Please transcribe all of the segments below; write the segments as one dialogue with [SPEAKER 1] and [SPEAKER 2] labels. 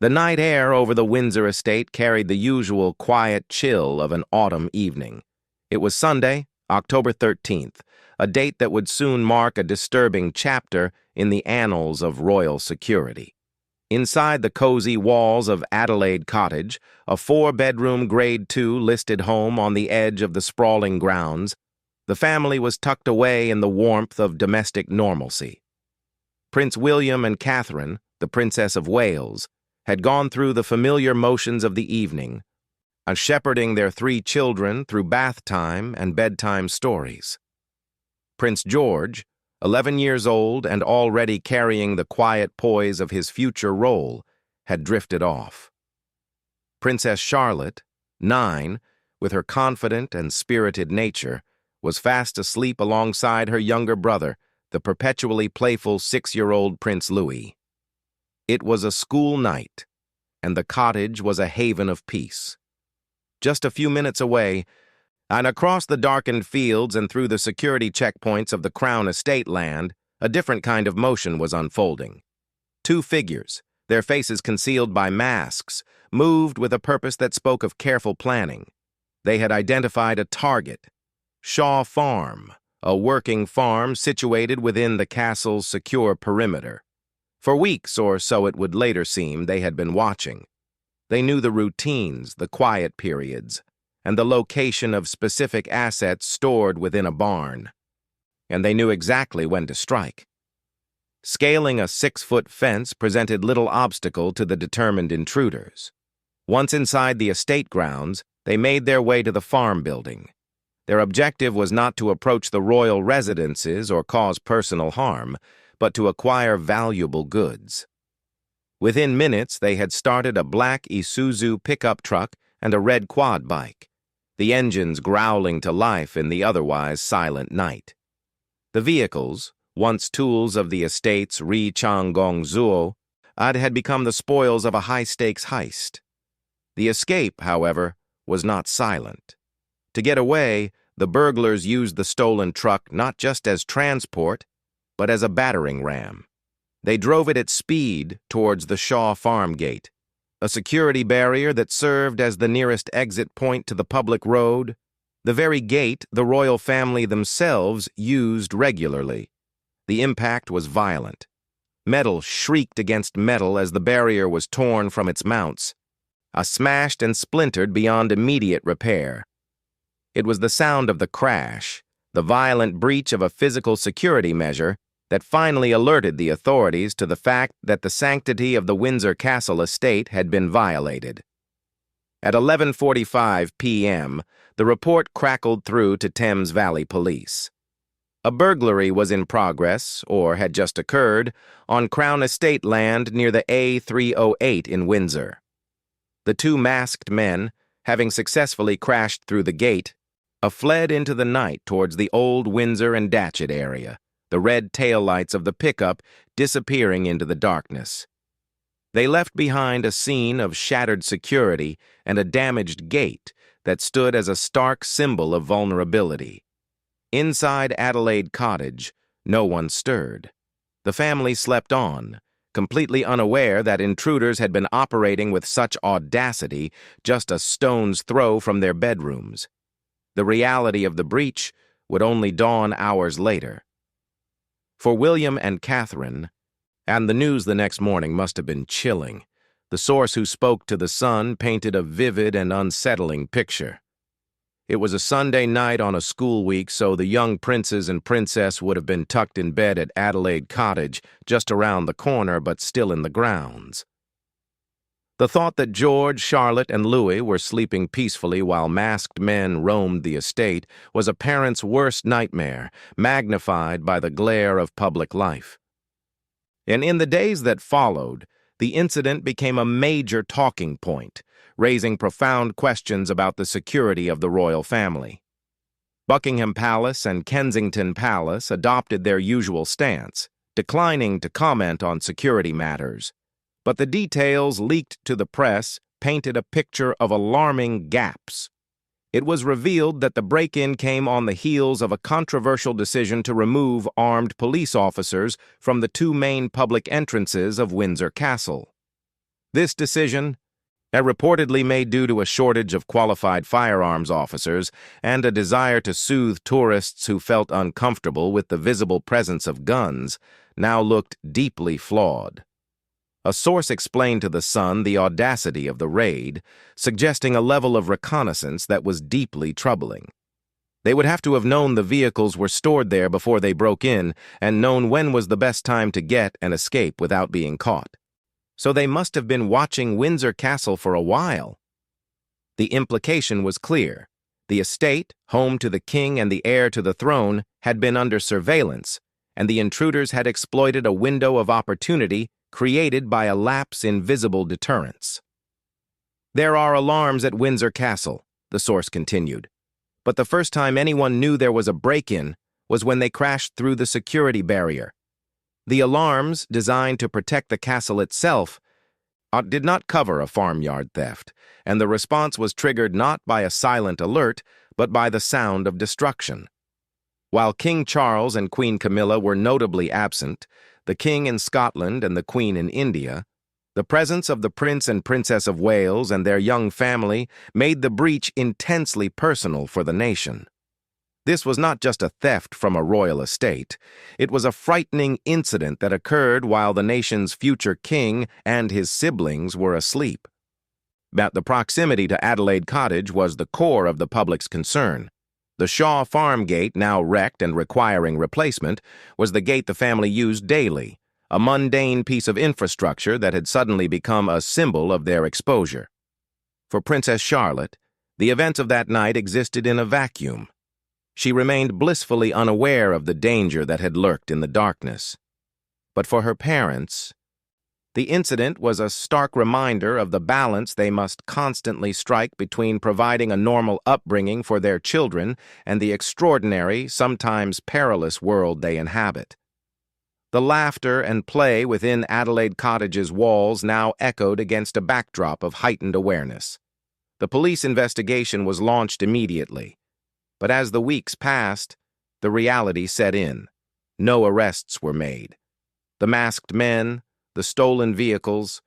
[SPEAKER 1] The night air over the Windsor estate carried the usual quiet chill of an autumn evening. It was Sunday, October 13th, a date that would soon mark a disturbing chapter in the annals of royal security. Inside the cozy walls of Adelaide Cottage, a four-bedroom Grade II listed home on the edge of the sprawling grounds, the family was tucked away in the warmth of domestic normalcy. Prince William and Catherine, the Princess of Wales, had gone through the familiar motions of the evening, shepherding their three children through bath time and bedtime stories. Prince George, 11 years old and already carrying the quiet poise of his future role, had drifted off. Princess Charlotte, 9, with her confident and spirited nature, was fast asleep alongside her younger brother, the perpetually playful 6-year-old Prince Louis. It was a school night, and the cottage was a haven of peace. Just a few minutes away, and across the darkened fields and through the security checkpoints of the Crown Estate land, a different kind of motion was unfolding. Two figures, their faces concealed by masks, moved with a purpose that spoke of careful planning. They had identified a target: Shaw Farm, a working farm situated within the castle's secure perimeter. For weeks, or so it would later seem, they had been watching. They knew the routines, the quiet periods, and the location of specific assets stored within a barn. And they knew exactly when to strike. Scaling a 6-foot fence presented little obstacle to the determined intruders. Once inside the estate grounds, they made their way to the farm building. Their objective was not to approach the royal residences or cause personal harm, but to acquire valuable goods. Within minutes, they had started a black Isuzu pickup truck and a red quad bike, the engines growling to life in the otherwise silent night. The vehicles, once tools of the estate's Ri Chang Gong Zuo, had become the spoils of a high-stakes heist. The escape, however, was not silent. To get away, the burglars used the stolen truck not just as transport, but as a battering ram. They drove it at speed towards the Shaw Farm gate, a security barrier that served as the nearest exit point to the public road, the very gate the royal family themselves used regularly. The impact was violent. Metal shrieked against metal as the barrier was torn from its mounts, smashed and splintered beyond immediate repair. It was the sound of the crash, the violent breach of a physical security measure, that finally alerted the authorities to the fact that the sanctity of the Windsor Castle estate had been violated. At 11:45 p.m., the report crackled through to Thames Valley Police. A burglary was in progress, or had just occurred, on Crown Estate land near the A308 in Windsor. The two masked men, having successfully crashed through the gate, fled into the night towards the old Windsor and Datchet area, the red taillights of the pickup disappearing into the darkness. They left behind a scene of shattered security and a damaged gate that stood as a stark symbol of vulnerability. Inside Adelaide Cottage, no one stirred. The family slept on, completely unaware that intruders had been operating with such audacity just a stone's throw from their bedrooms. The reality of the breach would only dawn hours later. For William and Catherine, and the news the next morning must have been chilling, the source who spoke to the Sun painted a vivid and unsettling picture. It was a Sunday night on a school week, so the young princes and princess would have been tucked in bed at Adelaide Cottage, just around the corner but still in the grounds. The thought that George, Charlotte, and Louis were sleeping peacefully while masked men roamed the estate was a parent's worst nightmare, magnified by the glare of public life. And in the days that followed, the incident became a major talking point, raising profound questions about the security of the royal family. Buckingham Palace and Kensington Palace adopted their usual stance, declining to comment on security matters. But the details leaked to the press painted a picture of alarming gaps. It was revealed that the break-in came on the heels of a controversial decision to remove armed police officers from the two main public entrances of Windsor Castle. This decision, reportedly made due to a shortage of qualified firearms officers and a desire to soothe tourists who felt uncomfortable with the visible presence of guns, now looked deeply flawed. A source explained to The Sun the audacity of the raid, suggesting a level of reconnaissance that was deeply troubling. They would have to have known the vehicles were stored there before they broke in and known when was the best time to get and escape without being caught. So they must have been watching Windsor Castle for a while. The implication was clear. The estate, home to the king and the heir to the throne, had been under surveillance, and the intruders had exploited a window of opportunity created by a lapse in visible deterrence. "There are alarms at Windsor Castle," the source continued. "But the first time anyone knew there was a break-in was when they crashed through the security barrier. The alarms, designed to protect the castle itself, did not cover a farmyard theft, and the response was triggered not by a silent alert, but by the sound of destruction. While King Charles and Queen Camilla were notably absent, the King in Scotland and the Queen in India, the presence of the Prince and Princess of Wales and their young family made the breach intensely personal for the nation. This was not just a theft from a royal estate. It was a frightening incident that occurred while the nation's future king and his siblings were asleep. But the proximity to Adelaide Cottage was the core of the public's concern. The Shaw Farm gate, now wrecked and requiring replacement, was the gate the family used daily, a mundane piece of infrastructure that had suddenly become a symbol of their exposure. For Princess Charlotte, the events of that night existed in a vacuum. She remained blissfully unaware of the danger that had lurked in the darkness. But for her parents, the incident was a stark reminder of the balance they must constantly strike between providing a normal upbringing for their children and the extraordinary, sometimes perilous world they inhabit. The laughter and play within Adelaide Cottage's walls now echoed against a backdrop of heightened awareness. The police investigation was launched immediately. But as the weeks passed, the reality set in. No arrests were made. The masked men, the stolen vehicles,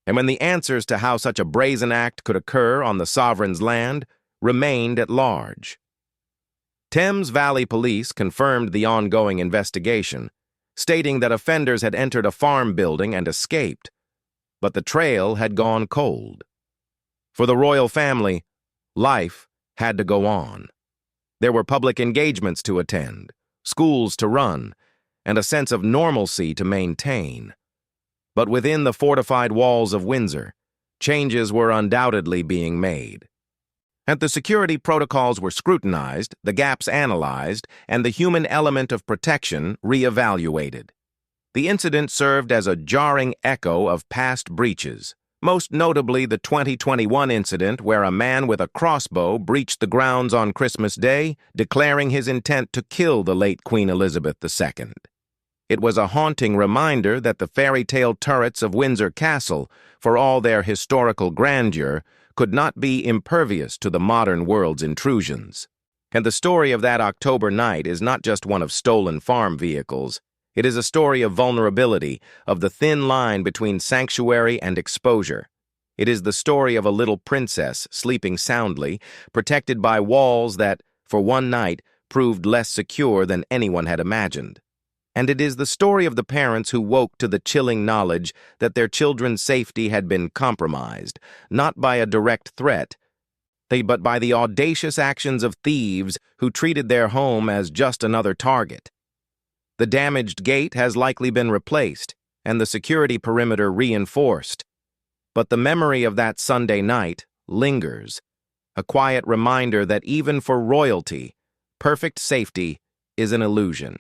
[SPEAKER 1] and when the answers to how such a brazen act could occur on the sovereign's land remained at large. Thames Valley Police confirmed the ongoing investigation, stating that offenders had entered a farm building and escaped, but the trail had gone cold. For the royal family, life had to go on. There were public engagements to attend, schools to run, and a sense of normalcy to maintain. But within the fortified walls of Windsor, changes were undoubtedly being made. And the security protocols were scrutinized, the gaps analyzed, and the human element of protection reevaluated. The incident served as a jarring echo of past breaches, most notably the 2021 incident where a man with a crossbow breached the grounds on Christmas Day, declaring his intent to kill the late Queen Elizabeth II. It was a haunting reminder that the fairy tale turrets of Windsor Castle, for all their historical grandeur, could not be impervious to the modern world's intrusions. And the story of that October night is not just one of stolen farm vehicles. It is a story of vulnerability, of the thin line between sanctuary and exposure. It is the story of a little princess sleeping soundly, protected by walls that, for one night, proved less secure than anyone had imagined. And it is the story of the parents who woke to the chilling knowledge that their children's safety had been compromised, not by a direct threat, but by the audacious actions of thieves who treated their home as just another target. The damaged gate has likely been replaced, and the security perimeter reinforced. But the memory of that Sunday night lingers, a quiet reminder that even for royalty, perfect safety is an illusion.